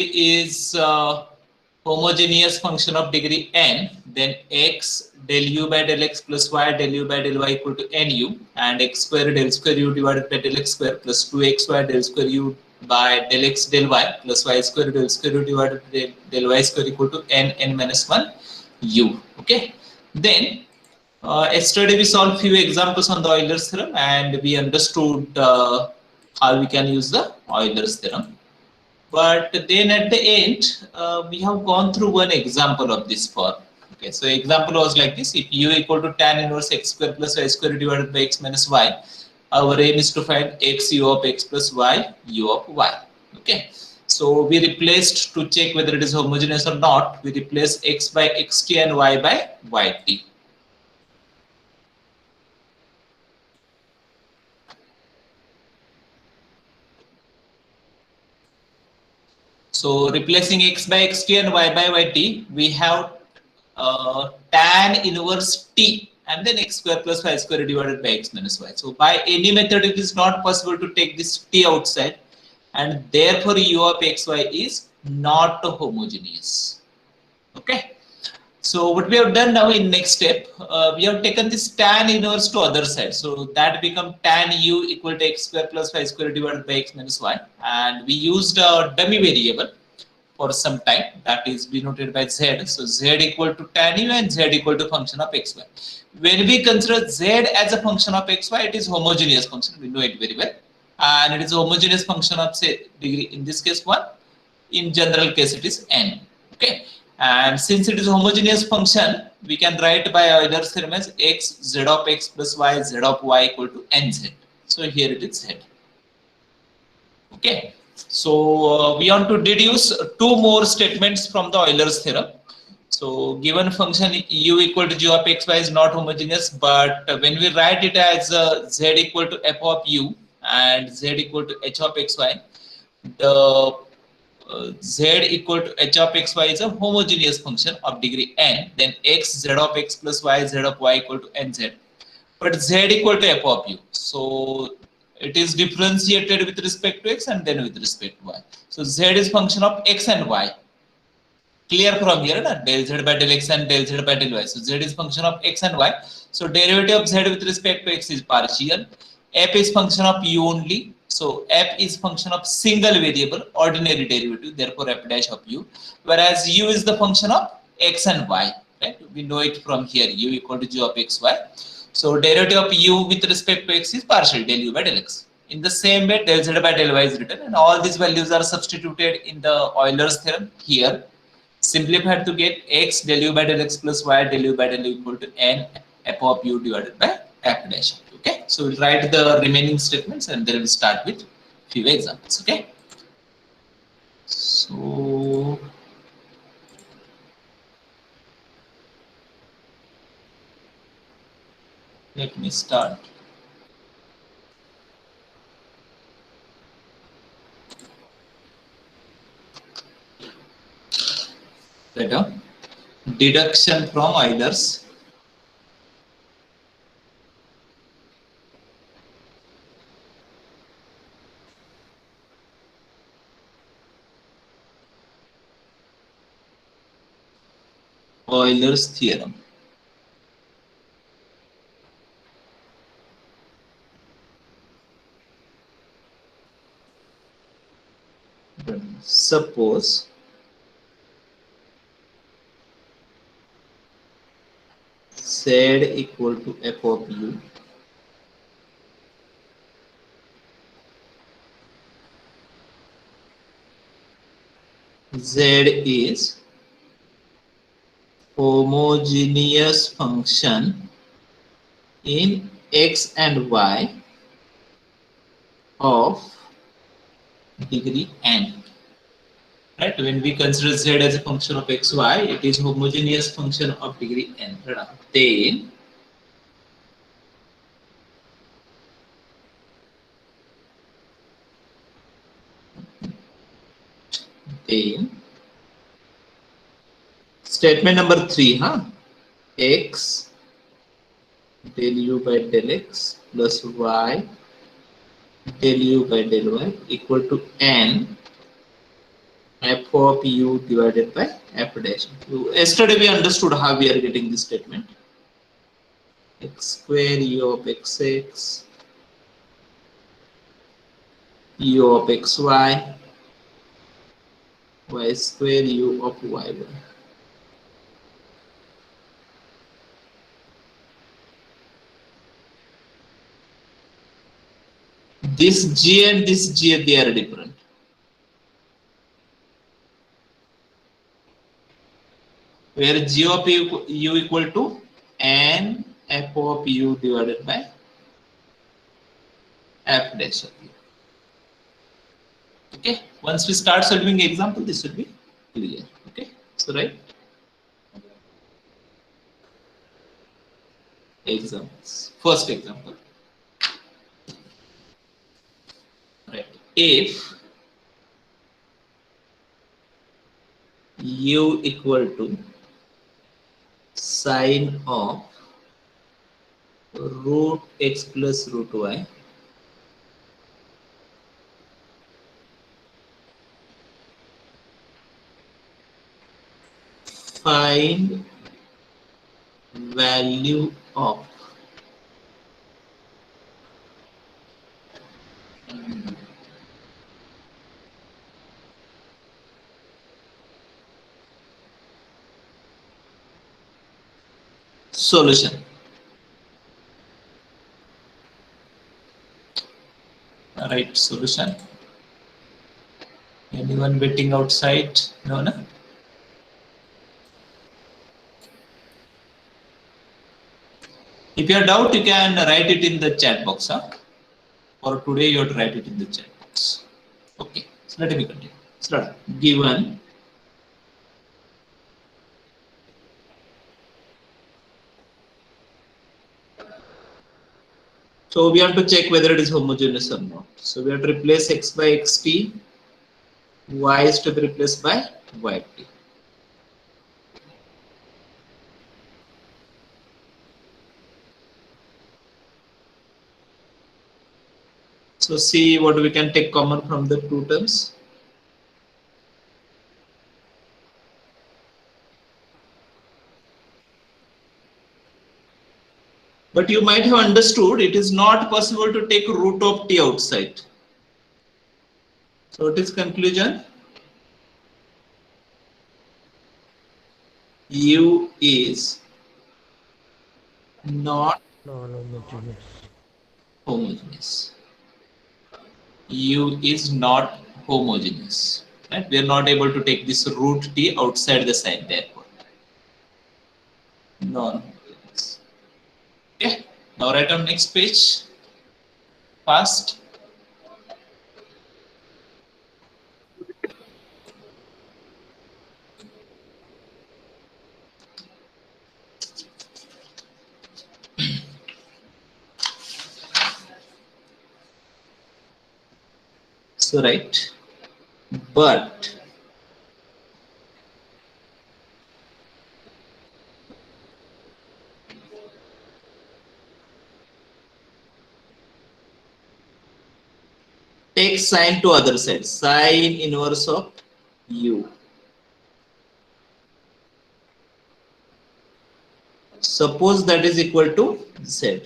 is homogeneous function of degree n, then x del u by del x plus y del u by del y equal to nu, and x square del square u divided by del x square plus 2xy del square u by del x del y plus y square del square u divided by del y square equal to n minus 1 u. Okay. Then yesterday we solved few examples on the Euler's theorem and we understood how we can use the Euler's theorem. But then at the end, we have gone through one example of this form. Okay, so example was like this: if u equal to tan inverse x square plus y square divided by x minus y, our aim is to find x u of x plus y u of y. Okay, so we replaced, to check whether it is homogeneous or not, we replace x by xt and y by yt. So replacing x by xt and y by yt, we have tan inverse t and then x square plus y square divided by x minus y. So by any method, it is not possible to take this t outside, and therefore u of xy is not homogeneous. Okay. So what we have done now in next step, we have taken this tan inverse to other side. So that become tan u equal to x square plus y square divided by x minus y, and we used a dummy variable for some time, that is denoted by z. So z equal to tan u and z equal to function of xy. When we consider z as a function of xy, it is homogeneous function. We know it very well, and it is a homogeneous function of, say, degree, in this case 1. In general case, it is n. Okay, and since it is a homogeneous function, we can write by Euler's theorem as x z of x plus y z of y equal to nz. So here it is z. Okay. So we want to deduce two more statements from the Euler's theorem. So given function u equal to g of xy is not homogeneous, but when we write it as z equal to f of u and z equal to h of xy, the z equal to h of xy is a homogeneous function of degree n, then x z of x plus y z of y equal to nz, but z equal to f of u. So it is differentiated with respect to x and then with respect to y. So z is function of x and y. Clear from here, na? Del z by del x and del z by del y. So z is function of x and y. So derivative of z with respect to x is partial. F is function of u only. So f is function of single variable, ordinary derivative, therefore f dash of u. Whereas u is the function of x and y. Right? We know it from here, u equal to g of x, y. So derivative of u with respect to x is partial, del u by del x. In the same way, del z by del y is written, and all these values are substituted in the Euler's theorem here. Simplified to get x del u by del x plus y del u by del u equal to n f of u divided by f dash of u. Okay, so we'll write the remaining statements and then we'll start with few examples. Okay, so let me start. Better deduction from Euler's. Euler's theorem. Suppose z equal to f of u, z is homogeneous function in x and y of degree n. Right? When we consider z as a function of x, y, it is homogeneous function of degree n. Then statement number 3, huh? X del u by del x plus y del u by del y equal to n f of u divided by f dash of u. Yesterday we understood how we are getting this statement. X square u of xx u of xy y square u of y. This g and this g, they are different. Where g of u equal to n f of u divided by f dash of u. Okay, once we start solving example, this will be clear. Okay, so right, examples. First example, right? If u equal to sine of root x plus root y, find value of solution. Right, solution. Anyone waiting outside? No, no. If you have doubt, you can write it in the chat box. Huh? For today, you have to write it in the chat box. Okay, so let me continue. Start. Given so we have to check whether it is homogeneous or not. So we have to replace x by xt, y is to be replaced by yt. So see what we can take common from the two terms. But you might have understood it is not possible to take root of t outside. So what is conclusion? U is not non-homogeneous. homogeneous. U is not homogeneous. Right? We are not able to take this root t outside the sign, therefore. Non-homogeneous. Okay. Now write on next page. Fast. So right. But take sine to other side. Sine inverse of u. Suppose that is equal to z.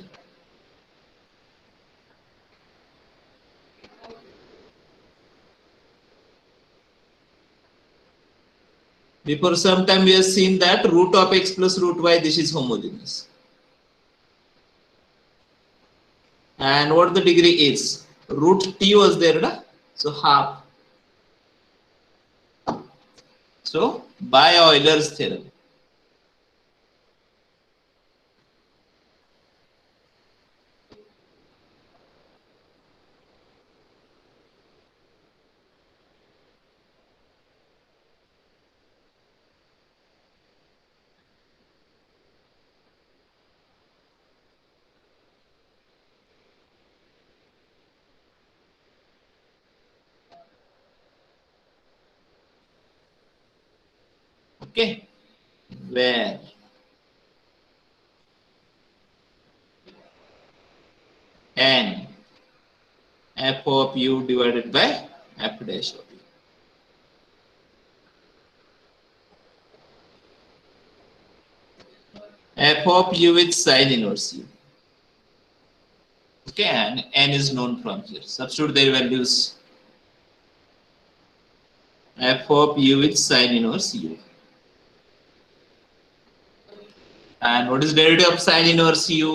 Before some time we have seen that root of x plus root y, this is homogeneous. And what the degree is? Root t was there, na? So half. So by Euler's theorem. Okay. Where n f of u divided by f dash of u. f of u with sin inverse u. Okay, and n is known from here. Substitute their values. F of u with sin inverse u. And what is derivative of sin inverse u?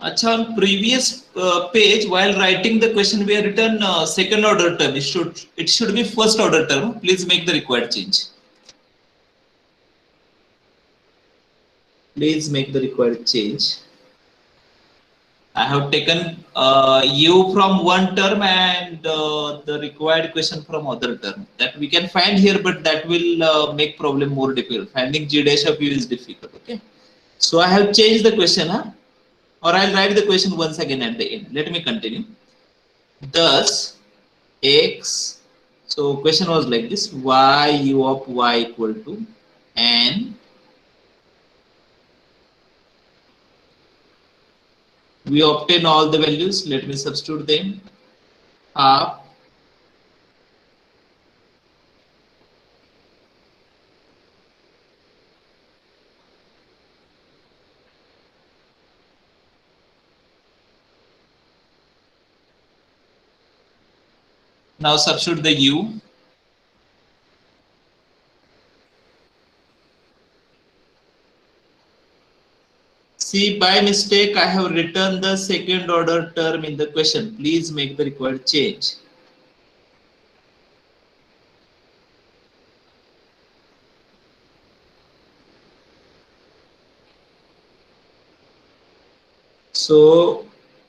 Achha, on previous page, while writing the question, we have written second order term. It should be first order term. Please make the required change. Please make the required change. I have taken u from one term and the required question from other term. That we can find here, but that will make problem more difficult. Finding g dash of u is difficult. Okay. So I have changed the question, huh? Or I'll write the question once again at the end. Let me continue. Thus, x, so question was like this, y u of y equal to n we obtain all the values. Let me substitute them. Half now substitute the u. See, by mistake, I have written the second order term in the question. Please make the required change. So,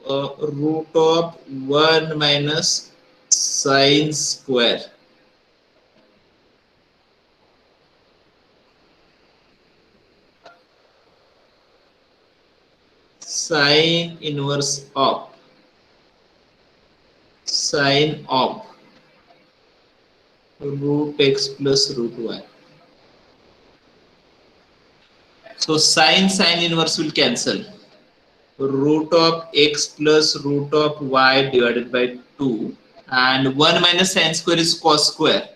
root of 1 minus sine square. Sine inverse of sine of root x plus root y. So sine inverse will cancel. Root of x plus root of y divided by 2, and 1 minus sine square is cos square.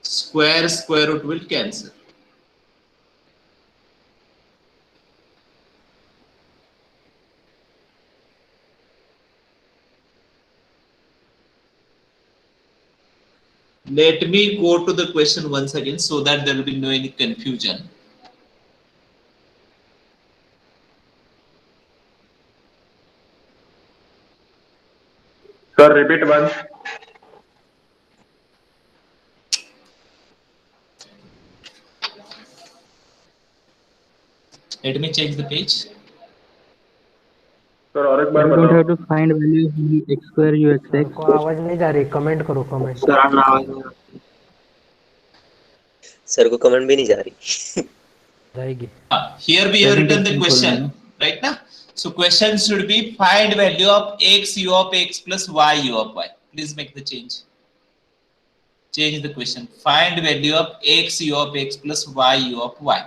Square root will cancel. Let me go to the question once again so that there will be no any confusion. Sir, repeat once. Let me change the page. Sir, और एक बार You don't बताओ. have to find values in x square u x x. को आवाज नहीं जा रही, comment करो comment. Sir को कमेंट भी नहीं जा रही. जाएगी. Here we have written the question, right now. So question should be find value of x u of x plus y u of y. Please make the change. Change the question. Find value of x u of x plus y u of y.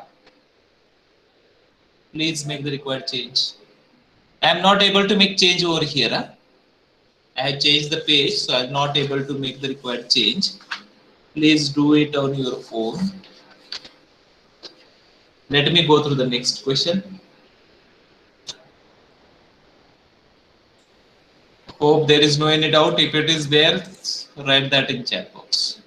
Please make the required change. I am not able to make change over here. Huh? I have changed the page, so I am not able to make the required change. Please do it on your phone. Let me go through the next question. Hope there is no any doubt. If it is there, write that in chat box.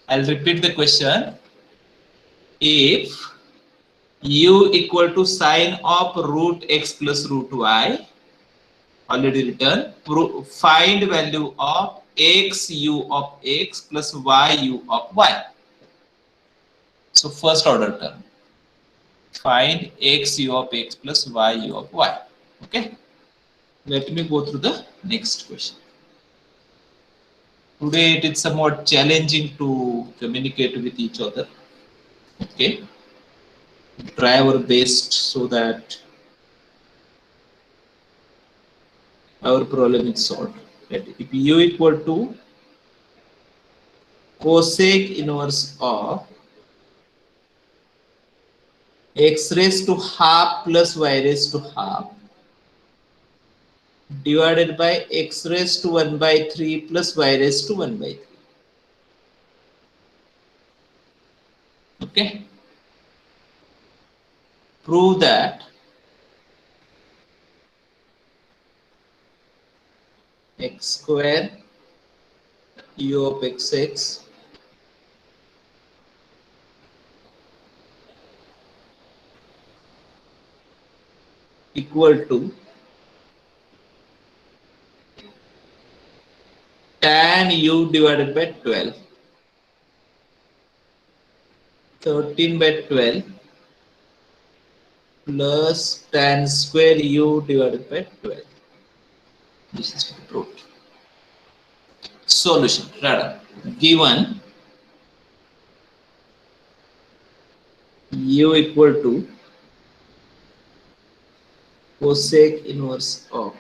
I'll repeat the question. If u equal to sine of root x plus root y, already written, find value of x u of x plus y u of y. So first order term. Find x u of x plus y u of y. Okay, let me go through the next question. Today it is somewhat challenging to communicate with each other. Okay, try our best so that our problem is solved. Right? If u equal to cosec inverse of x raised to half plus y raised to half divided by x raised to 1 by 3 plus y raised to 1 by 3. Okay. Prove that x square u of xx equal to tan u divided by 12. 13 by 12 plus tan square u divided by 12. This is proved. Solution. Rather, given u equal to cosec inverse of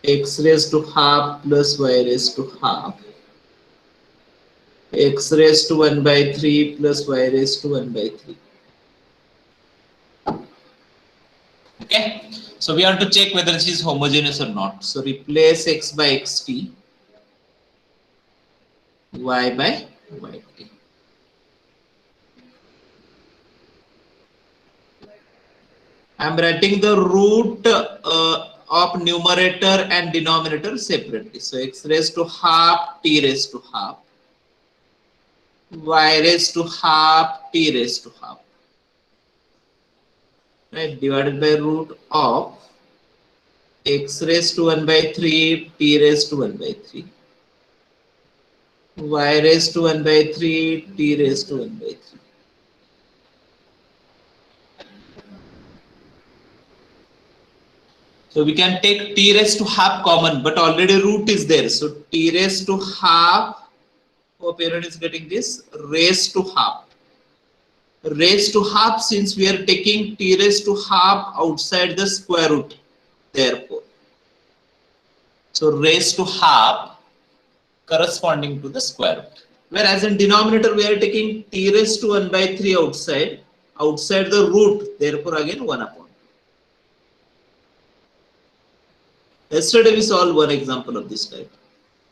x raised to half plus y raised to half x raised to 1 by 3 plus y raised to 1 by 3. Okay, so we want to check whether this is homogeneous or not. So replace x by xt, y by yt. I am writing the root of numerator and denominator separately. So x raised to half t raised to half, y raised to half t raised to half, right, divided by root of x raised to 1 by 3 t raised to 1 by 3 y raised to 1 by 3 t raised to 1 by 3. So we can take t raised to half common, but already root is there. So t raised to half, hope everyone is getting this, raised to half. Raised to half, since we are taking t raised to half outside the square root, therefore. So raised to half corresponding to the square root. Whereas in denominator we are taking t raised to 1 by 3 outside the root, therefore again 1 upon. Yesterday we solved one example of this type.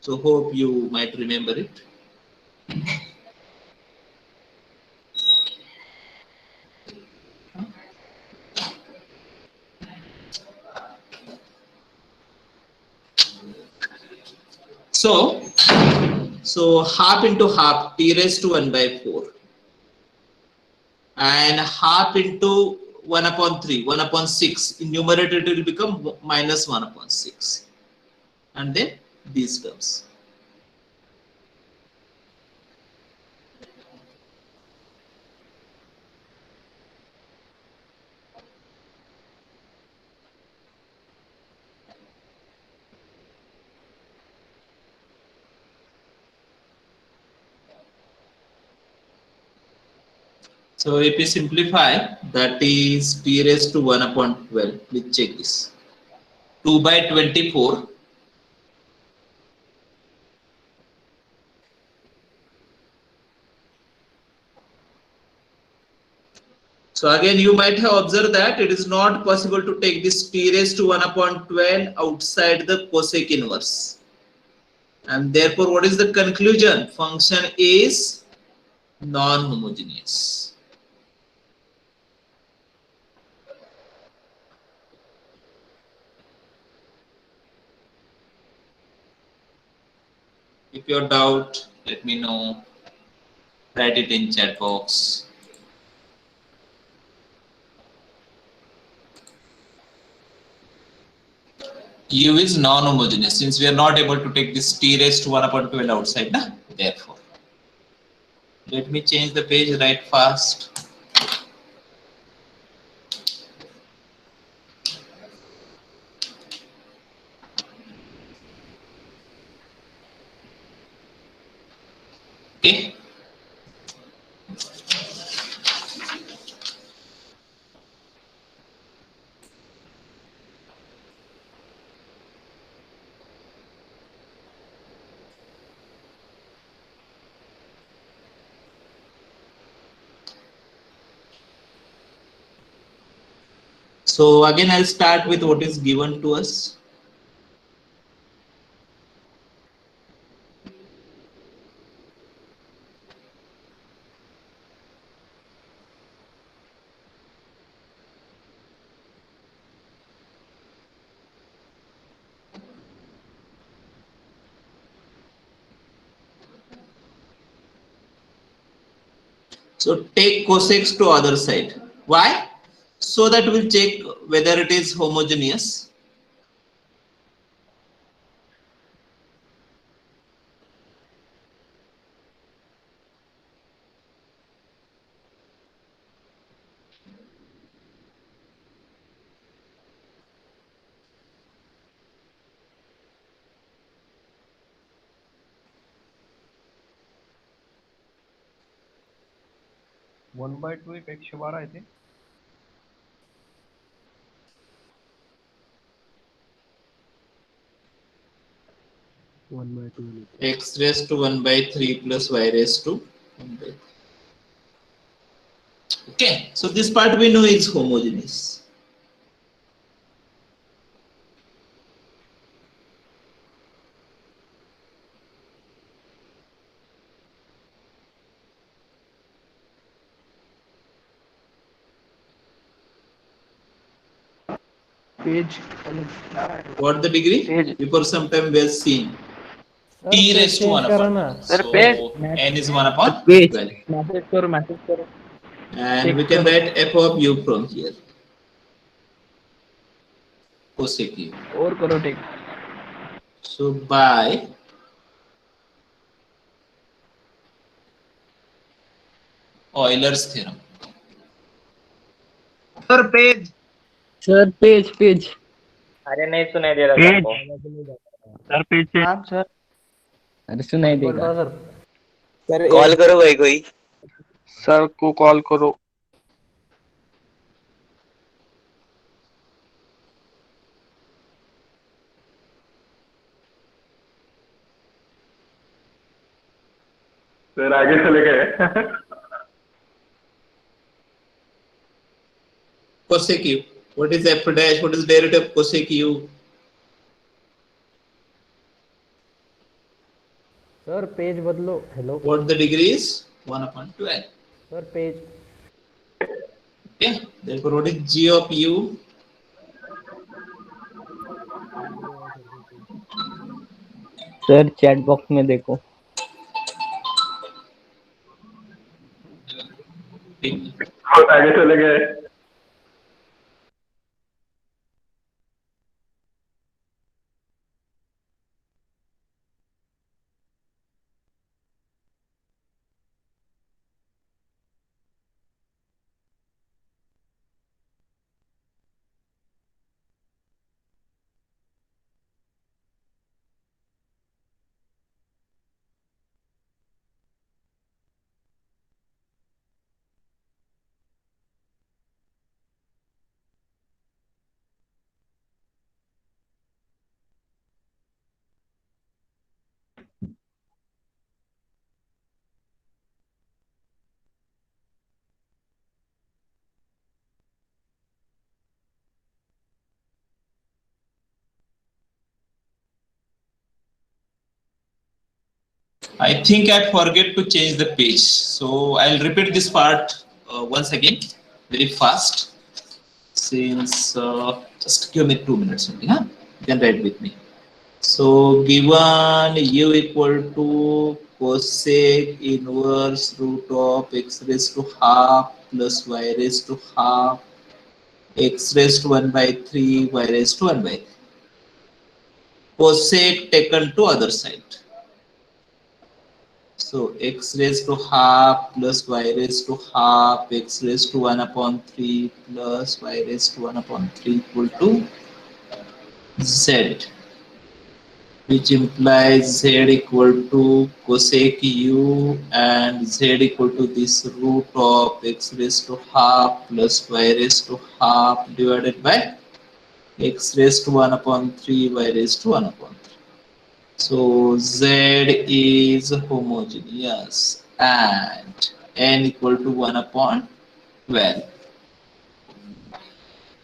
So hope you might remember it. So half into half, t raised to 1 by 4. And half into 1 upon 3, 1 upon 6. In numerator it will become minus 1 upon 6. And then these terms. So if we simplify, that is t raised to 1 upon 12. Please check this. 2 by 24. So again, you might have observed that it is not possible to take this t raised to 1 upon 12 outside the cosec inverse. And therefore, what is the conclusion? Function is non-homogeneous. If you have doubt, let me know. Write it in chat box. U is non-homogeneous since we are not able to take this t raised to 1 upon 12 outside. Nah? Therefore, let me change the page right fast. So again, I'll start with what is given to us. So take cosec to other side. Why? So that we'll check whether it is homogeneous. One by two एक 112 आहे ते. 1/2. X raised to 1 by 3 plus y raised to 1 by 3. Okay, so this part we know is homogeneous. Page What the degree? Page. Before some time we have seen sir t page raised to 1 change करा upon ना. 2. Sir, So page. n is 1 upon Page. 12. Message करो. And we can write f of u from here. Cosec u. और करो take. So by Euler's theorem. Sir page. Sir, page. अरे नहीं सुनाई दे रहा page. सबको. सर पेज पे. हाँ सर. अरे सुनाई बता देगा. सर. कॉल करो भाई कोई. सर को कॉल करो. सर आगे चले गए. Cosec u. What is f dash? What is derivative of cosec u? Sir page बदलो. Hello What the degree is? 1 upon 12. Sir page. Okay. Therefore, what is g of u? Sir chat box में देखो. बहुत आगे चले गए. I think I forget to change the page. So I'll repeat this part once again, very fast. Since just give me 2 minutes only, huh? You can write with me. So given u equal to cosec inverse root of x raised to half plus y raised to half x raised to 1 by 3 y raised to 1 by 3. Cosec taken to other side. So x raised to half plus y raised to half x raised to 1 upon 3 plus y raised to 1 upon 3 equal to z, which implies z equal to cosec u and z equal to this root of x raised to half plus y raised to half divided by x raised to 1 upon 3 y raised to 1 upon 3. So z is homogeneous and n equal to 1 upon 12.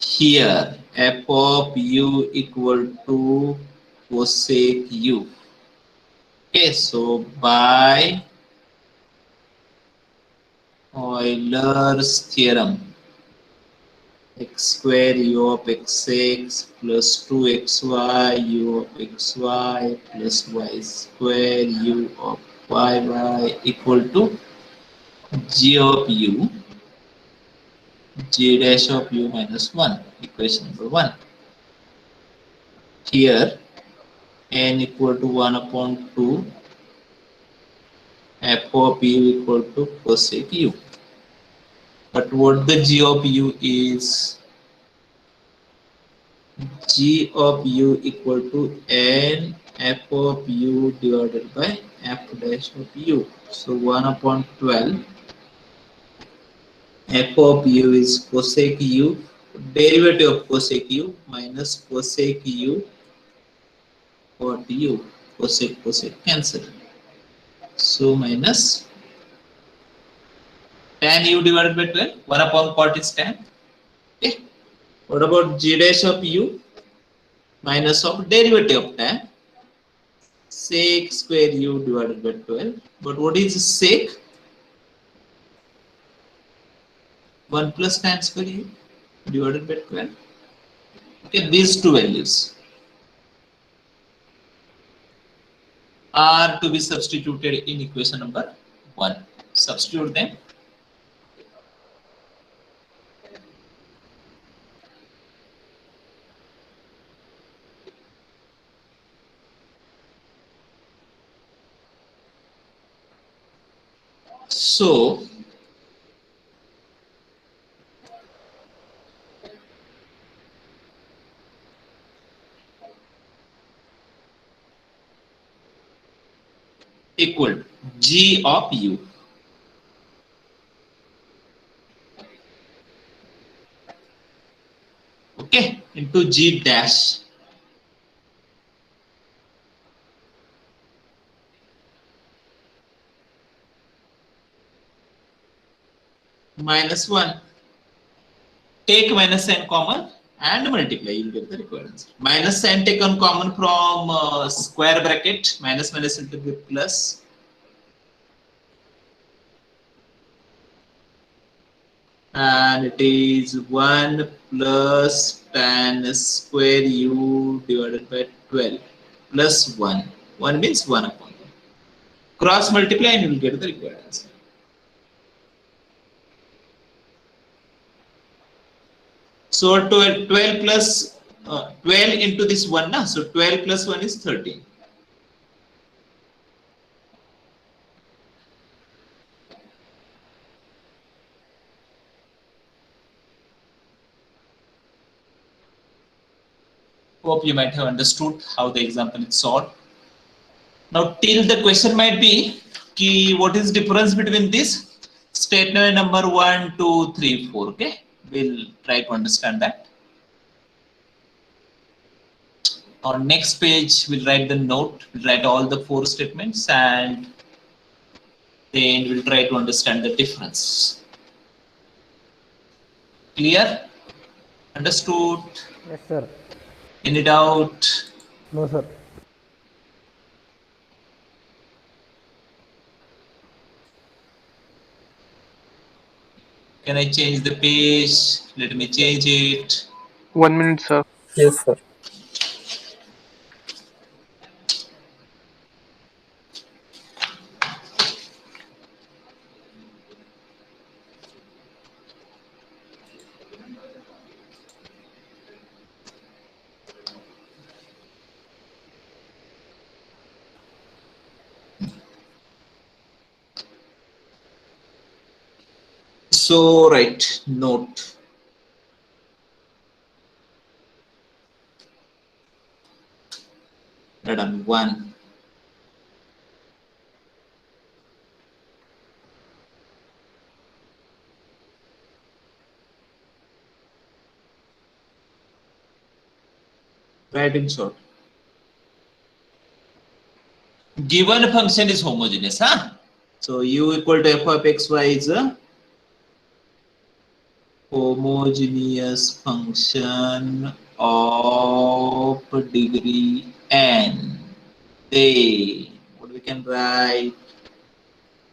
here f of u equal to cosec u. Okay, so by Euler's theorem, x square u of xx plus 2xy u of xy plus y square u of yy equal to g of u, g dash of u minus 1, equation number 1. Here n equal to 1 upon 2, f of u equal to cosec u. But what the g of u is? G of u equal to n f of u divided by f dash of u. So 1 upon 12, f of u is cosec u, derivative of cosec u minus cosec u what u, cosec cancel. So minus tan u divided by 12, 1 upon cot is tan. Okay. What about g dash of u? Minus of derivative of tan, sec square u divided by 12. But what is sec? 1 plus tan square u divided by 12. Okay, these two values are to be substituted in equation number 1. Substitute them. So equal g of u okay into g dash minus 1. Take minus n common and multiply, you will get the required answer. Minus n taken common from square bracket, minus minus will be plus. And it is 1 plus tan square u divided by 12 plus 1. 1 means 1 upon 1. Cross multiply and you will get the required answer. So 12 plus 12 into this 1, na? So 12 plus 1 is 13. Hope you might have understood how the example is solved. Now till the question might be, what is the difference between this statement number 1, 2, 3, 4, okay? We'll try to understand that. On next page, we'll write the note, we'll write all the 4 statements and then we'll try to understand the difference. Clear? Understood? Yes, sir. Any doubt? No, sir. Can I change the page? Let me change it. 1 minute, sir. Yes, sir. So write note. Write on 1. Write in short. Given function is homogeneous, huh? So u equal to f of xy is homogeneous function of degree n, they, what we can write,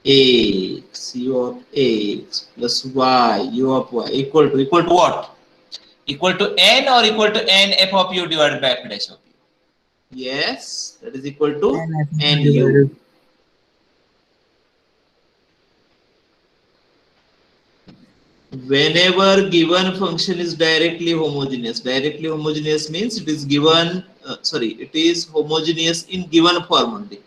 x u of x plus y u of y equal to what? Equal to n or equal to n f of u divided by f dash of u? Yes, that is equal to n u. Whenever given function is directly homogeneous means it is given, it is homogeneous in given form only.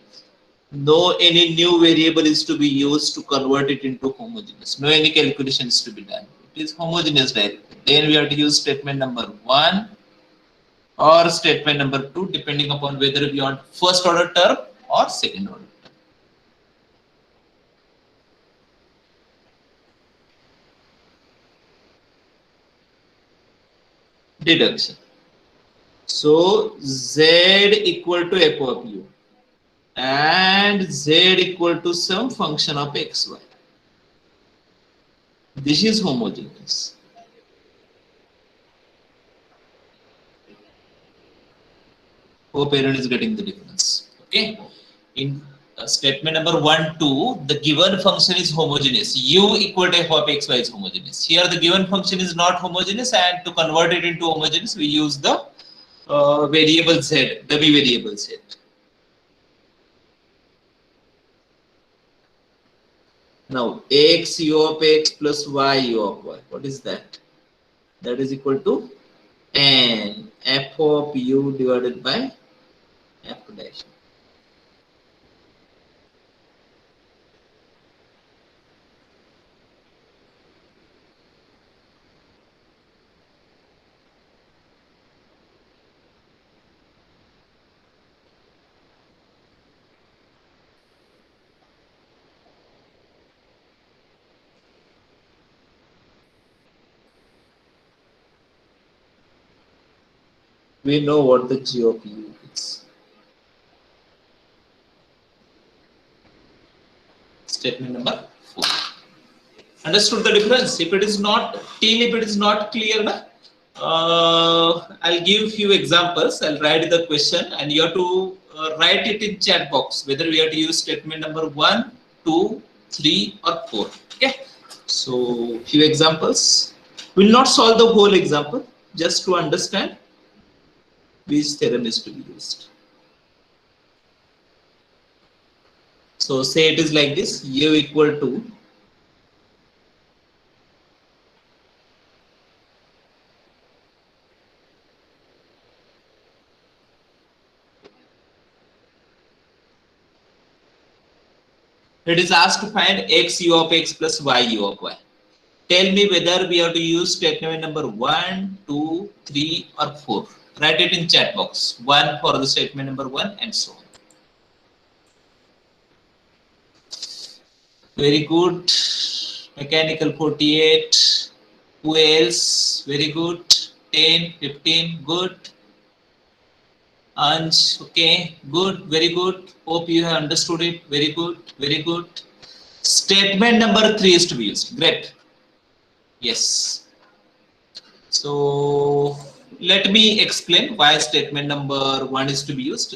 No any new variable is to be used to convert it into homogeneous. No any calculation is to be done. It is homogeneous directly. Then we have to use statement number 1 or statement number 2 depending upon whether we want first order term or second order term. Deduction. So z equal to f of u and z equal to some function of xy. This is homogeneous. Hope everyone is getting the difference. Okay. In statement number 1, 2, the given function is homogeneous. U equal to f of xy is homogeneous. Here the given function is not homogeneous, and to convert it into homogeneous, we use the variable z, dummy variable z. Now x u of x plus y u of y. What is that? That is equal to n f of u divided by f dash. We know what the g of u is. Statement number 4. Understood the difference? If it is not, till if it is not clear, I'll give few examples. I'll write the question and you have to write it in chat box whether we have to use statement number 1, 2, 3 or 4. Okay. So few examples. We'll not solve the whole example, just to understand which theorem is to be used. So say it is like this, u equal to it is asked to find x u of x plus y u of y. Tell me whether we have to use statement number 1, 2, 3 or 4. Write it in chat box. 1 for the statement number 1 and so on. Very good. Mechanical 48. Who else? Very good. 10, 15. Good. Anj. Okay. Good. Very good. Hope you have understood it. Very good. Very good. Statement number 3 is to be used. Great. Yes. So let me explain why statement number 1 is to be used.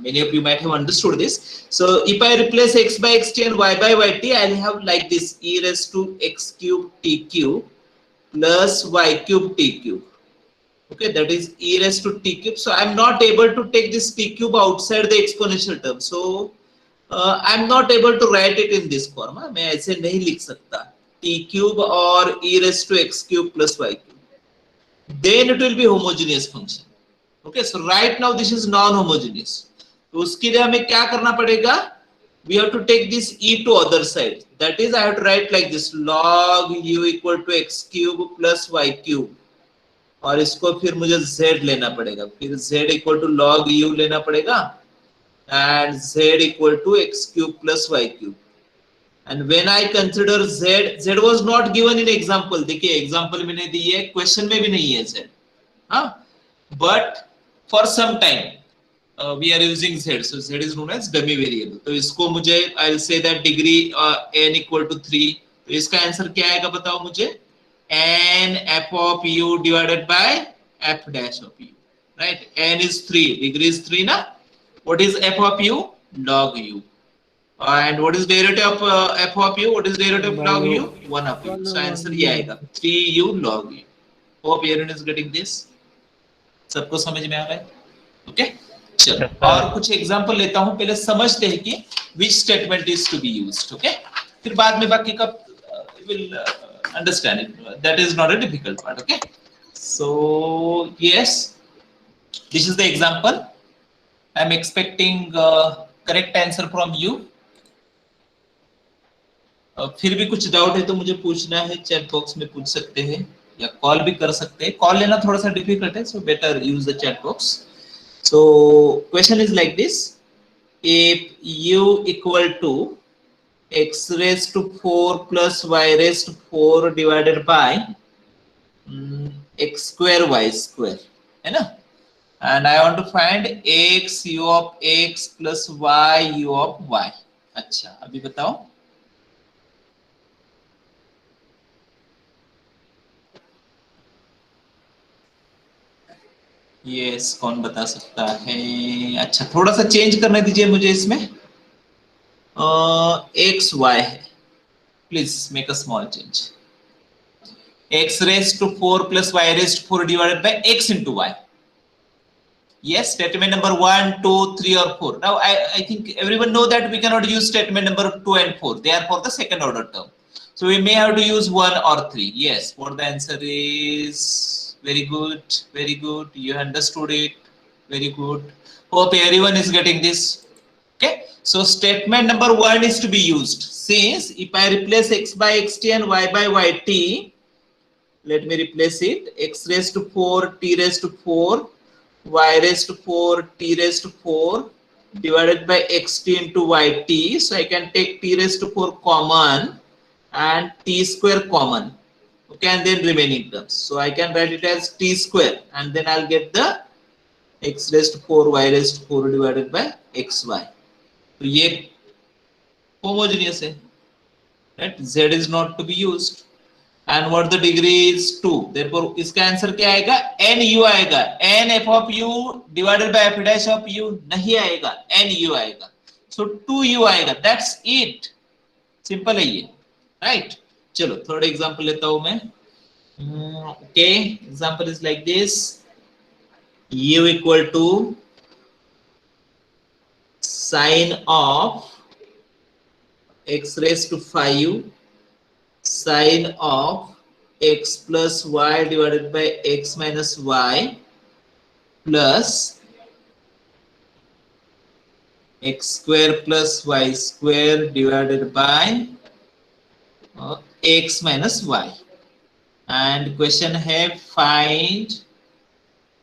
Many of you might have understood this. So if I replace x by xt and y by yt, I'll have like this: e raised to x cube t cube plus y cube t cube. Okay, that is e raised to t cube. So I'm not able to take this t cube outside the exponential term. So I'm not able to write it in this form. मैं ऐसे नहीं लिख सकता t cube or e raised to x cube plus y cube. Then it will be homogeneous function. Okay, so right now this is non-homogeneous. तो उसके लिए हमें क्या करना पड़ेगा? We have to take this e to other side. That is, I have to write like this: log u equal to x cube plus y cube. और इसको फिर मुझे z लेना पड़ेगा. फिर z equal to log u लेना पड़ेगा and z equal to x cube plus y cube. And when I consider z was not given in example. देखिए example में नहीं दी है, question में भी नहीं है z. हाँ, but for some time we are using z, so z is known as dummy variable. तो इसको मुझे I'll say that degree n equal to 3. तो इसका आंसर क्या आएगा बताओ मुझे? n f of u divided by f dash of u, right? N is 3, degree is 3 na. What is f of u? Log u. And what is derivative of f of u? What is derivative of log u? 1 of u. So answer ये आएगा 3u log u. Hope everyone is getting this. सबको समझ में आ रहा है? Okay, चलो और कुछ एग्जांपल लेता हूं, पहले समझते हैं कि which statement is to be used. Okay, फिर बाद में बाकी का will understand it. That is not a difficult part. Okay, so yes, this is the example. I am expecting correct answer from you. फिर भी कुछ डाउट है तो मुझे पूछना है, चैट बॉक्स में पूछ सकते हैं या कॉल भी कर सकते हैं. कॉल लेना थोड़ा सा डिफिकल्ट है, so better use the chat box. So question is like this. If u equal to x raised to 4 plus y raised to 4 divided by x square y square, है ना, and I want to find x u of x plus y u of y. अच्छा, अभी बताओ. Yes, कौन बता सकता है? अच्छा, थोड़ा सा चेंज करने दीजिए मुझे इसमें. एक्स वाई है, please make a small change. X raised to 4 plus y raised to 4 divided by x into y. Yes, statement number 1, 2, 3 or 4. Now I think everyone know that we cannot use statement number 2 and 4. They are for the second order term. So we may have to use 1 or 3. Yes, what the answer is? Very good, very good. You understood it. Very good. Hope everyone is getting this. Okay. So statement number 1 is to be used. Since if I replace x by xt and y by yt, let me replace it. X raised to 4, t raised to 4. Y raised to 4, t raised to 4 divided by xt into yt. So I can take t raised to 4 common and t square common. Okay, and then remaining terms. So I can write it as t square, and then I'll get the x raised to 4, y raised to 4 divided by xy. So ये homogeneous है, right? Z is not to be used. And what the degree is 2. Therefore इसका answer क्या आएगा? n u आएगा. n f of u divided by f dash of u नहीं आएगा, n u आएगा. So 2u आएगा. That's it. Simple है ये, right? चलो थर्ड एग्जांपल लेता हूं मैं. Okay, example is like this. u equal to sine of x raised to 5 sine of x plus y divided by x minus y plus x square plus y square divided by x minus y. And question है find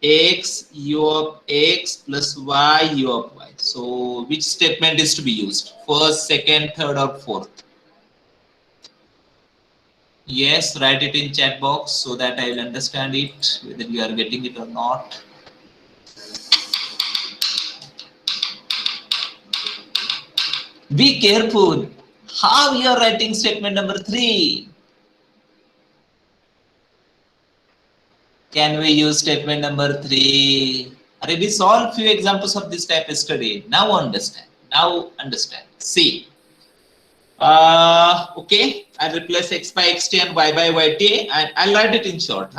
x u of x plus y u of y. So which statement is to be used? First, second, third or fourth? Yes, write it in chat box so that I will understand it, whether you are getting it or not. Be careful how you are writing statement number 3. Can we use statement number 3? We solved few examples of this type yesterday. Now understand. Now understand. See. Okay, I'll replace x by xt and y by yt, and I'll write it in short.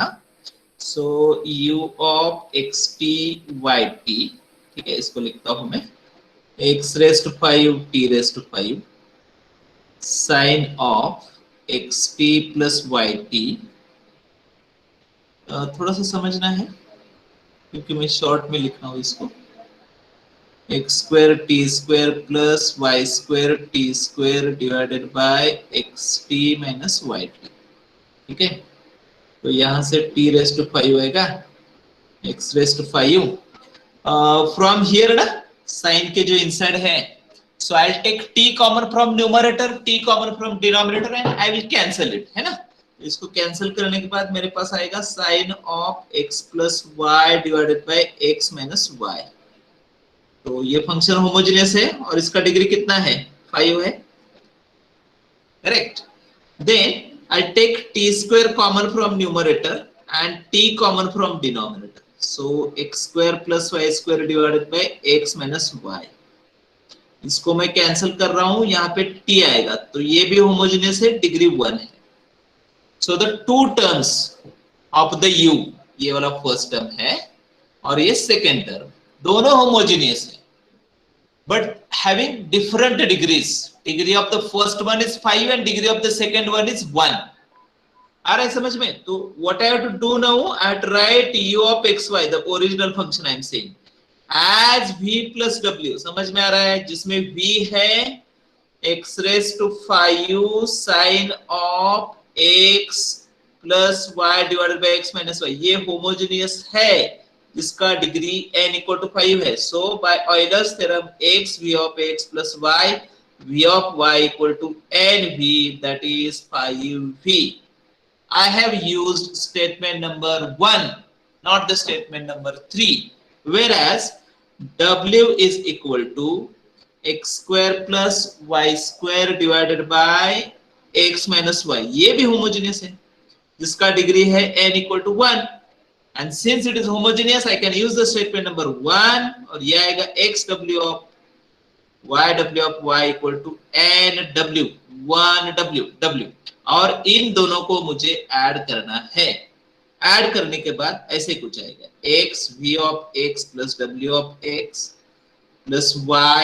So u of xt yt, ठीक है, इसको लिखता हूं मैं x raised to 5 t raised to 5 sine of xt plus yt. थोड़ा सा समझना है क्योंकि मैं शॉर्ट में लिख रहा हूँ इसको. x square t square plus y square t square divided by xt minus yt. ठीक है, तो यहाँ से t raised to 5 आएगा, x raised to 5. From here ना साइन के जो इनसाइड है, so I'll take t common from numerator, t common from denominator and I will cancel it, है ना. इसको कैंसिल करने के बाद मेरे पास आएगा sine of x plus y divided by x minus y. तो ये फंक्शन होमोजेनियस है और इसका डिग्री कितना है? 5 है, correct. Then I'll take t square common from numerator and t common from denominator. So x square plus y square divided by x minus y. इसको मैं कैंसिल कर रहा हूं, यहाँ पे t आएगा, तो ये भी होमोजेनियस है, डिग्री 1 है. So the two terms of the u, ये वाला फर्स्ट टर्म है और ये सेकेंड टर्म, दोनों होमोजेनियस है, but having different degrees. Degree of the first one is 5 and degree of the second one is 1. आ रहा है समझ में? तो what I have to do now, I have to write u of xy, the original function I am saying, as v plus w. समझ में आ रहा है? जिसमें v है x raised to 5 sin of x plus y divided by x minus y. ये homogeneous है जिसका degree n equal to 5 है. So by Euler's theorem x v of x plus y v of y equal to nv, that is 5v. I have used statement number 1, not the statement number 3, whereas w is equal to x square plus y square divided by x minus y. ये भी homogeneous है जिसका degree है n equal to 1. And since it is homogeneous, I can use the statement number 1, और ये आएगा x w of y equal to n w, 1 w. और इन दोनों को मुझे ऐड करना है. ऐड करने के बाद ऐसे कुछ आएगा, x v of x plus w of x plus y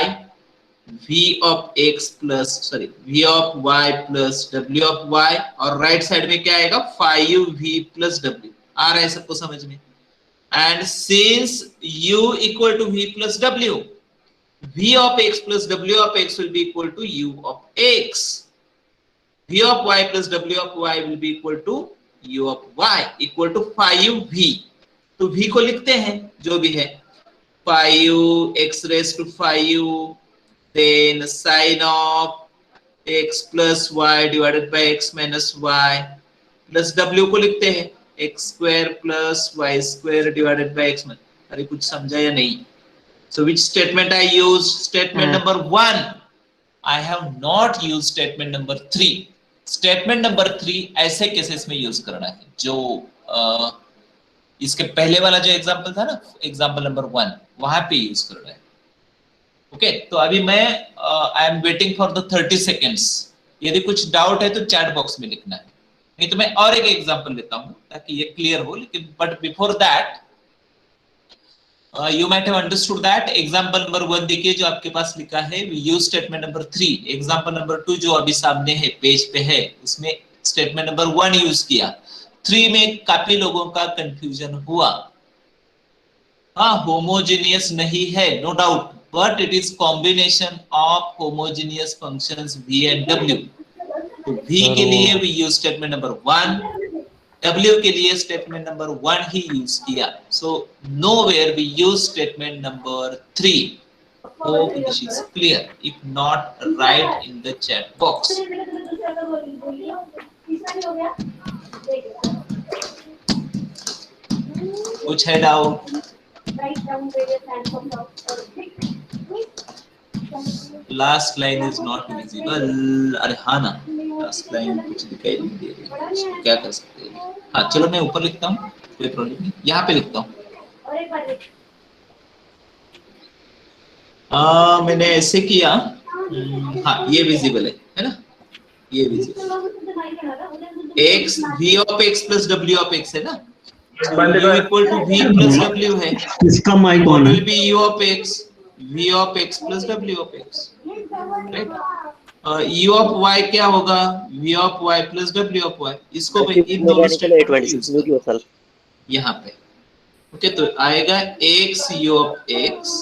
v of x plus v of y plus w of y, और राइट साइड में क्या आएगा 5v plus w. आ रहा है सबको समझ में? And since u equal to v plus w, v of x plus w of x will be equal to u of x. v of y plus w of y will be equal to u of y equal to 5v. तो v को लिखते हैं जो भी है, 5 x raised to 5 then sin of x plus y divided by x minus y plus w को लिखते हैं x square plus y square divided by x minus. अरे कुछ समझा या नहीं? So which statement I use? Statement number 1. I have not used statement number 3. Statement number 3 ऐसे cases में यूज करना है जो इसके पहले वाला जो एग्जांपल था ना, एग्जांपल नंबर 1, वहां पे यूज करना है. ओके, तो अभी मैं I am waiting for the 30 seconds. यदि कुछ डाउट है तो चैट बॉक्स में लिखना है, नहीं तो मैं और एक एग्जांपल लेता हूं ताकि ये क्लियर हो. लेकिन but before that you might have understood that example number 1 देखिए जो आपके पास लिखा है, we use statement number 3. example number 2 जो अभी सामने है पेज पे है, उसमें statement number 1 यूज किया. 3 में काफी लोगों का कंफ्यूजन हुआ. हाँ, होमोजेनियस नहीं है no doubt, but it is combination of homogeneous functions v and w. तो v के लिए we use statement number 1, W के लिए स्टेटमेंट नंबर 1 ही यूज किया. सो nowhere we use statement number 3. Hope this is clear. If not, write in the chat box. कुछ है doubt? Last line is not visible. अरे हाँ ना, लास्ट लाइन कुछ दिखाई नहीं दे रही, क्या कर सकते हैं? हाँ चलो मैं ऊपर लिखता हूँ, कोई प्रॉब्लम नहीं, यहाँ पे लिखता हूँ. मैंने ऐसे किया. हाँ ये विजिबल है ना, ये visible. x v of x plus w of x है ना, u equal to v plus w है. इसका माइक ऑन है. will be u of x v of x plus w of x, right? u of y क्या होगा? v of y plus w of y. इसको मैं इन दोनों statement यहाँ पे. ओके, तो आएगा x u of x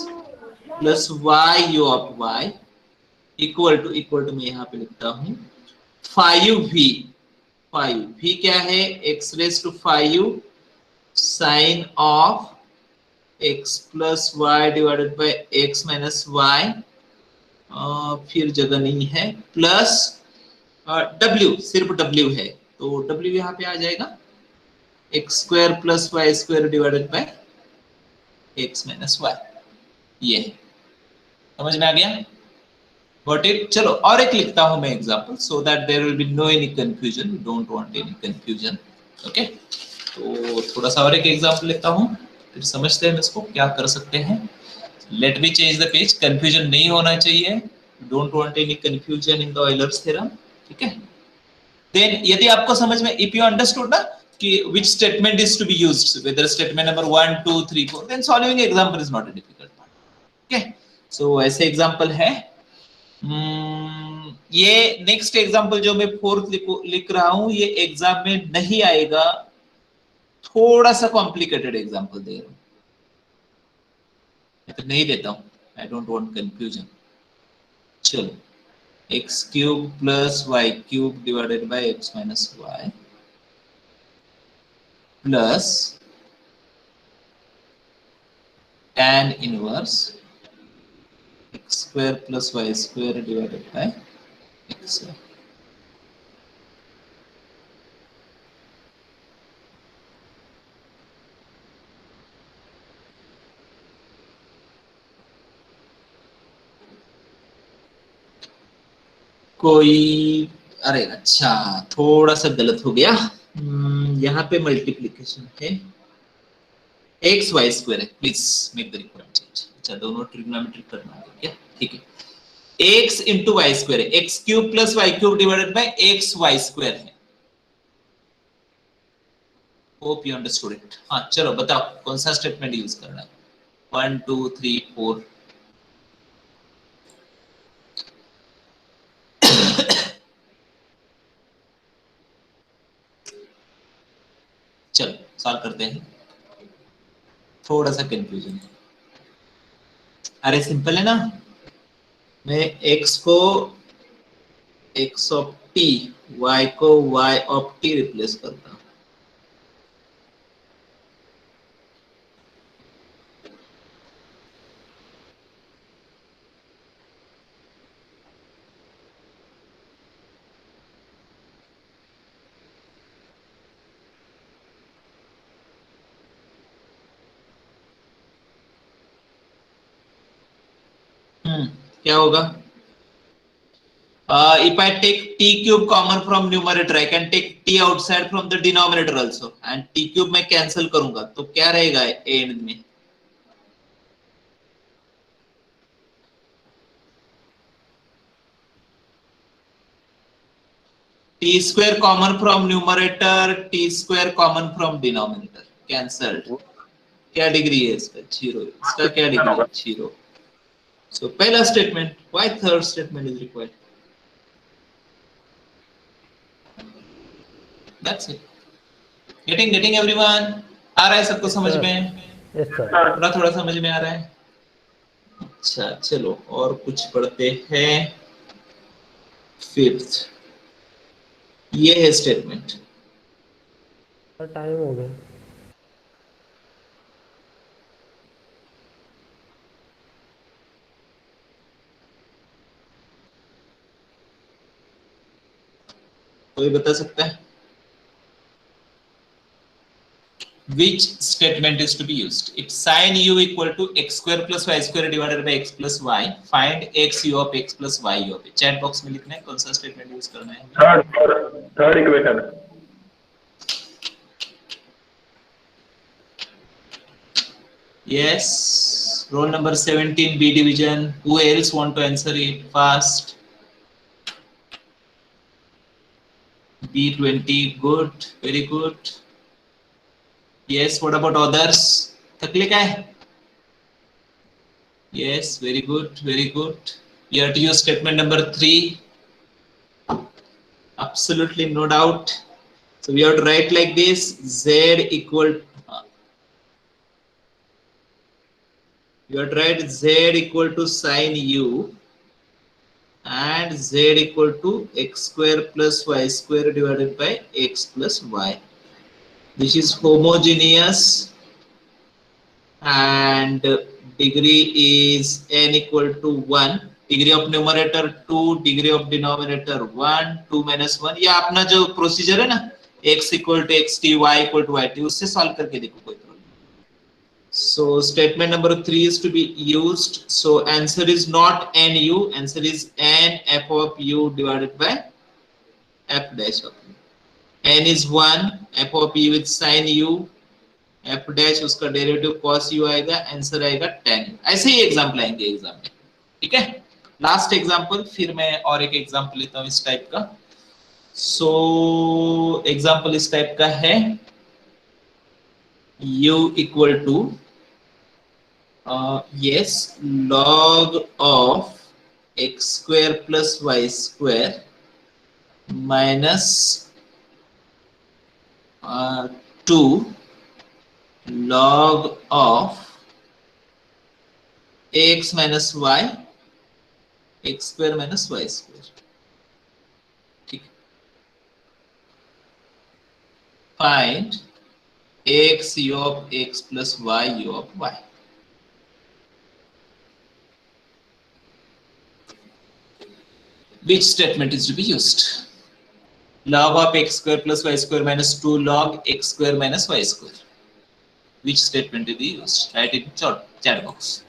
plus y u of y equal to मैं यहाँ पे लिखता हूँ 5v. 5v क्या है? x raised to 5 sin of x plus y divided by x minus y. फिर जगह नहीं है, प्लस w, सिर्फ w है तो w यहाँ पे आ जाएगा x square plus y square divided by x minus y. ये समझ में आ गया? Got it? चलो और एक लिखता हूं मैं example, so that there will be no any confusion. We don't want any confusion. Okay? तो थोड़ा सा और एक एग्जांपल लिखता हूं, फिर समझते हैं इसको क्या कर सकते हैं. Let me change the page. Confusion नहीं होना चाहिए. Don't want any confusion in the Euler's theorem. ठीक है? Then यदि आपको समझ में, if you understood ना कि which statement is to be used, whether statement number 1, 2, 3, 4, then solving example is not a difficult part. Okay? So ऐसे example है. ये नेक्स्ट एग्जांपल जो मैं फोर्थ लिख रहा हूं, ये एग्जाम में नहीं आएगा, थोड़ा सा कॉम्प्लिकेटेड एग्जांपल दे रहा हूं, मैं तो नहीं देता हूं, आई डोंट वांट कंफ्यूजन. चलो, x cube plus y cube divided by x minus y plus tan inverse x square plus y square divided by x. कोई, अरे अच्छा थोड़ा सा गलत हो गया, यहाँ पे मल्टीप्लिकेशन है, एक्स वाई स्क्वायर है, please make the required change. अच्छा दोनों ट्रिग्नोमेट्री करना है क्या? ठीक है, x इंटू वाई स्क्वायर है, x cube plus y cube divided by x y square है. Hope you understood it. हाँ चलो बताओ कौन सा स्टेटमेंट यूज करना है. 1 2 3 4. चलो सॉल्व करते हैं, थोड़ा सा कंफ्यूजन है. अरे सिंपल है ना, मैं x को x ऑफ t, y को y ऑफ t रिप्लेस करता हूं. क्या होगा? If I take t cube common from numerator, I can take t outside from the denominator also, and t cube मैं कैंसिल करूंगा तो क्या रहेगा एंड में? t square common from numerator, t square common from denominator, cancelled. क्या degree है इसका? 0. इसका क्या डिग्री है? 0. So पहला statement. Why third statement is required? That's it. Getting everyone? आ रहा है सबको समझ में? Yes sir. थोड़ा समझ में आ रहा है. अच्छा चलो और कुछ पढ़ते हैं. फिफ्थ, ये है स्टेटमेंट. सर टाइम हो गया. कोई बता सकता है? Which statement is to be used? If sin u equal to x square plus y square divided by x plus y, find x u of x plus y u of x. Chat box में लिखना है कौन सा statement use करना है. Third equation. Yes, roll number 17 B division. Who else want to answer it fast? B20, good, very good. Yes, what about others? तकलीफ क्या है? Yes, very good, very good. You have to use statement number 3. Absolutely no doubt. So we have to write like this: Z equal. You have to write Z equal to sin u and Z equal to x square plus y square divided by x plus y. This is homogeneous and degree is n equal to 1. Degree of numerator 2, degree of denominator 1, 2 minus 1. ये अपना जो procedure है ना, x equal to xt, y equal to yt, उससे solve करके देखो कोई problem. So statement number 3 is to be used. So answer is not NU, answer is n f of u divided by f dash of u. n is 1, f of u with sin u, f dash उसका derivative cos u आएगा, answer आएगा tan u. ऐसे ही example आएंगे exam में, ठीक है. Last example, फिर मैं और एक एग्जाम्पल लेता हूँ इस टाइप का. सो एग्जाम्पल इस टाइप का है, u equal to yes log of x square plus y square minus 2 log of x minus y x square minus y square. ठीक. Find x u of x plus y u of y. Which statement is to be used? Log of x square plus y square minus 2 log x square minus y square. Which statement to be used? Write it in chat box.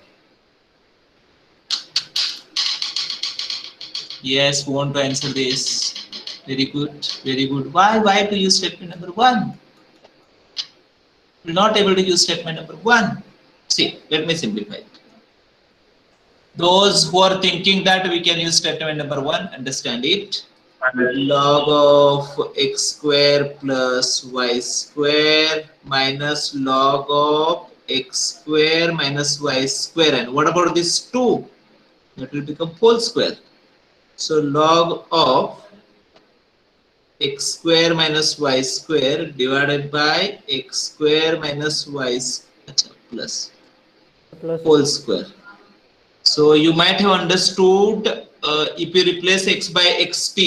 Yes, who want to answer this? Very good, very good. Why to use statement number 1? We're not able to use statement number 1. See, let me simplify it. Those who are thinking that we can use statement number 1, understand it. Log of x square plus y square minus log of x square minus y square. And what about this 2? That will become whole square. So log of x square minus y square divided by x square minus y plus whole square. So you might have understood if you replace x by xt,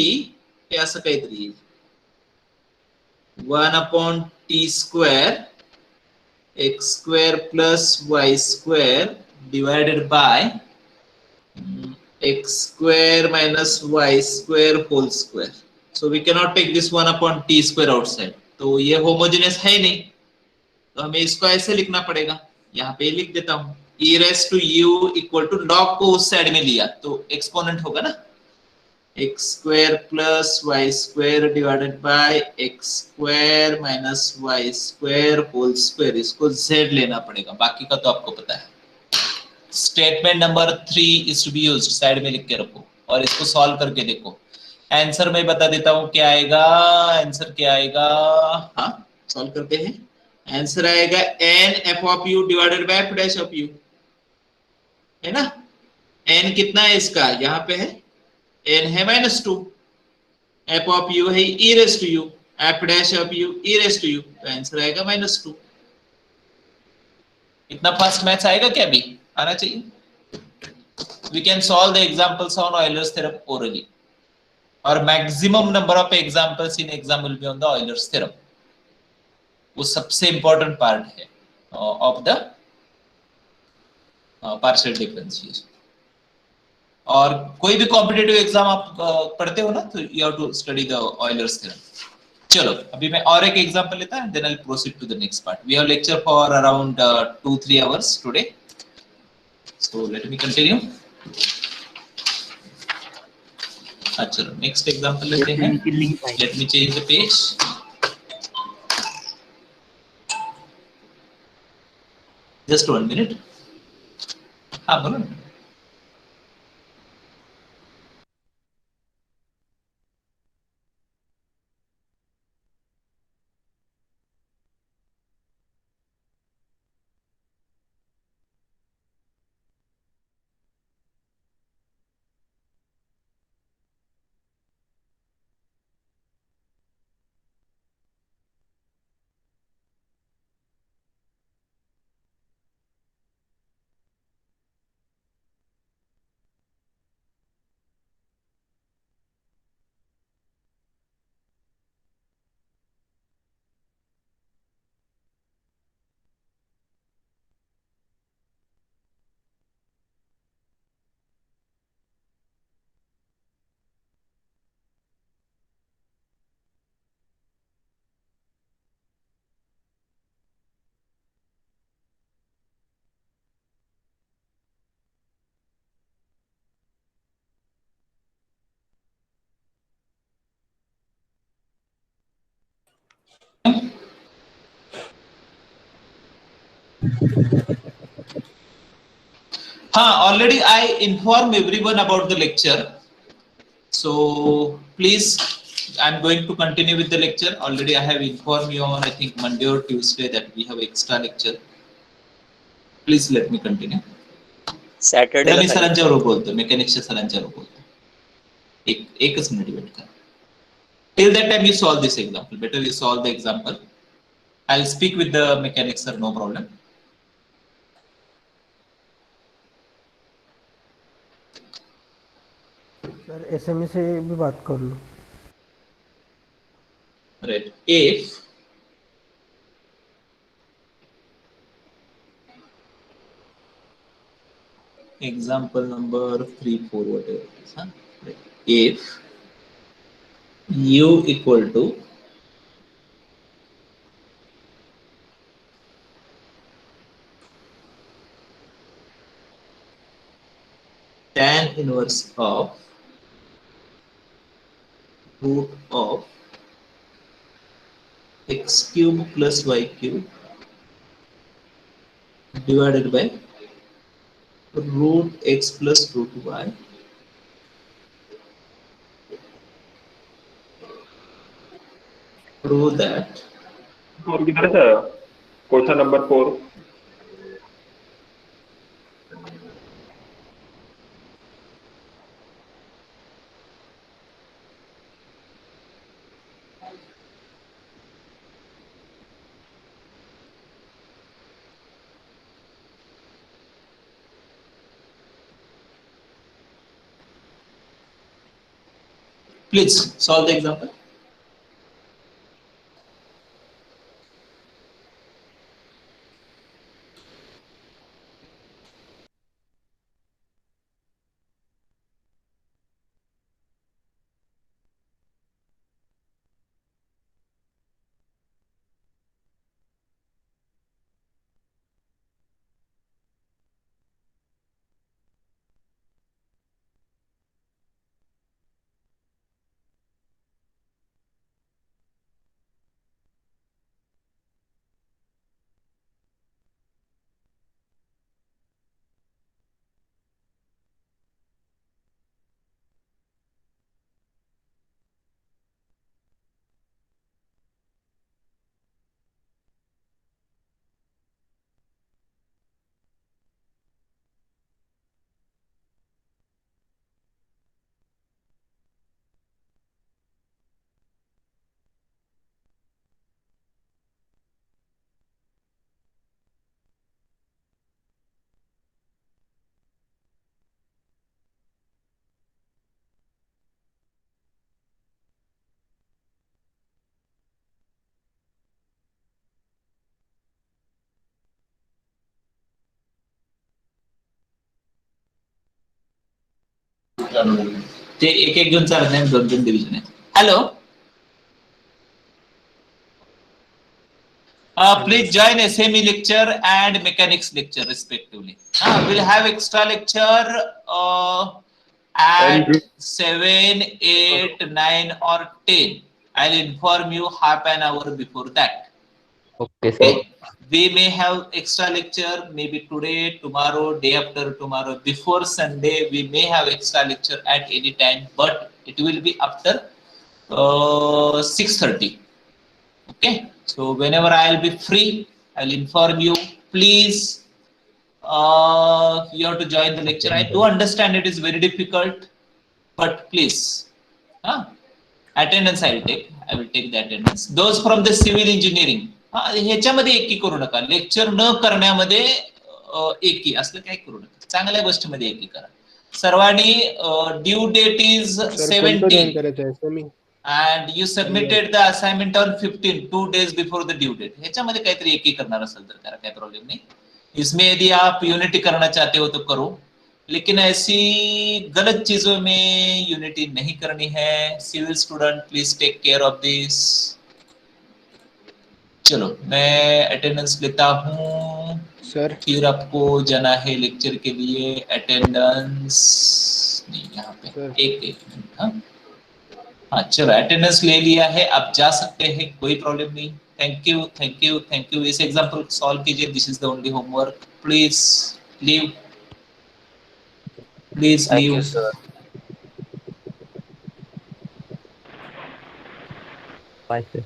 ऐसा काहीतरी येईल. 1 upon t square x square plus y square divided by x square minus y square whole square. So we cannot take this 1 upon t square outside. तो ये homogeneous है नहीं, तो हमें इसको ऐसे लिखना पड़ेगा. यहाँ पे लिख देता हूँ, e raised to u equal to log को उस साइड में लिया तो एक्सपोनेंट होगा ना, x square plus y square divided by x square minus y square whole square. इसको z लेना पड़ेगा, बाकी का तो आपको पता है. Statement number 3 is to be used, side में लिख के रखो और इसको सॉल्व करके देखो. आंसर मैं बता देता हूँ क्या आएगा. आंसर क्या आएगा, हाँ सॉल्व करते हैं. आंसर आएगा n f of u divided by f dash of u, है ना. n कितना है इसका, यहाँ पे है n है -2, f of u है e raised to u, f dash of u e raised to u, तो आंसर आएगा -2. इतना फास्ट मैथ्स आएगा क्या, भी आना चाहिए. We can solve the examples on Euler's theorem orally, or maximum number of examples in exam will be on the Euler's theorem. वो सबसे important part है of the partial differentiation. और कोई भी कॉम्पिटिटिव एग्जाम आप पढ़ते हो ना, तो you have to study the Euler's theorem. चलो अभी मैं और एक एग्जांपल लेता हूं, then I will proceed to the next part. We have lecture for around 2-3 hours today, so let me continue. अच्छा चलो नेक्स्ट एग्जांपल लेते हैं. Let me change the page. Just 1 minute. हाँ बोलो ना. हाँ, already I inform everyone about the lecture. So please, I'm going to continue with the lecture. Already I have informed you on, I think, Monday or Tuesday that we have extra lecture. Please let me continue. Saturday मी सरांच्या बरोबर बोलतो, मेकॅनिक्सच्या सरांच्या बरोबर बोलतो. एकच minute wait करा. Till that time you solve this example. Better you solve the example. I'll speak with the mechanics sir, no problem. Sir SME से भी बात कर लो. Right. If example number 3, 4, whatever it is, huh? Right. If u equal to tan inverse of root of x cube plus y cube divided by root x plus root y prove that four किधर से आया? Question number 4. please solve the example. ते एक एक घेऊन चालत नाही, दोन दोन डिव्हिजन आहे. Hello, please join SME lecture and mechanics lecture respectively. We'll have extra lecture at 7, 8, 9 or 10. I'll inform you half an hour before that. Okay, sir. Okay. We may have extra lecture maybe today, tomorrow, day after tomorrow. Before Sunday, we may have extra lecture at any time, but it will be after 6:30. Okay. So whenever I'll be free, I'll inform you. Please, you have to join the lecture. I do understand it is very difficult, but please, attendance I will take the attendance. Those from the civil engineering. ह्याच्यामध्ये एकी करू नका, lecture न करण्यामध्ये एकी असलं काही करू नका, चांगल्या गोष्टीमध्ये एकी करा. सर्वांनी due date is 17 and you submitted the assignment on 15, 2 days before the due date. ह्याच्यामध्ये काहीतरी एकी करणार असेल तर करा, काही प्रॉब्लेम नहीं. इसमें यदि आप यूनिटी करना चाहते हो तो करो, लेकिन ऐसी गलत चीजों में यूनिटी नहीं करनी है. Civil student please take care of this. चलो मैं अटेंडेंस लेता हूँ सर. फिर आपको जाना है लेक्चर के लिए. अटेंडेंस नहीं, यहाँ पे एक मिनट. हाँ चलो, अटेंडेंस ले लिया है, आप जा सकते हैं, कोई प्रॉब्लम नहीं. थैंक यू इस एग्जांपल सॉल्व कीजिए. This is the only homework. Please leave. Please Thank you, leave. sir. Bye, sir.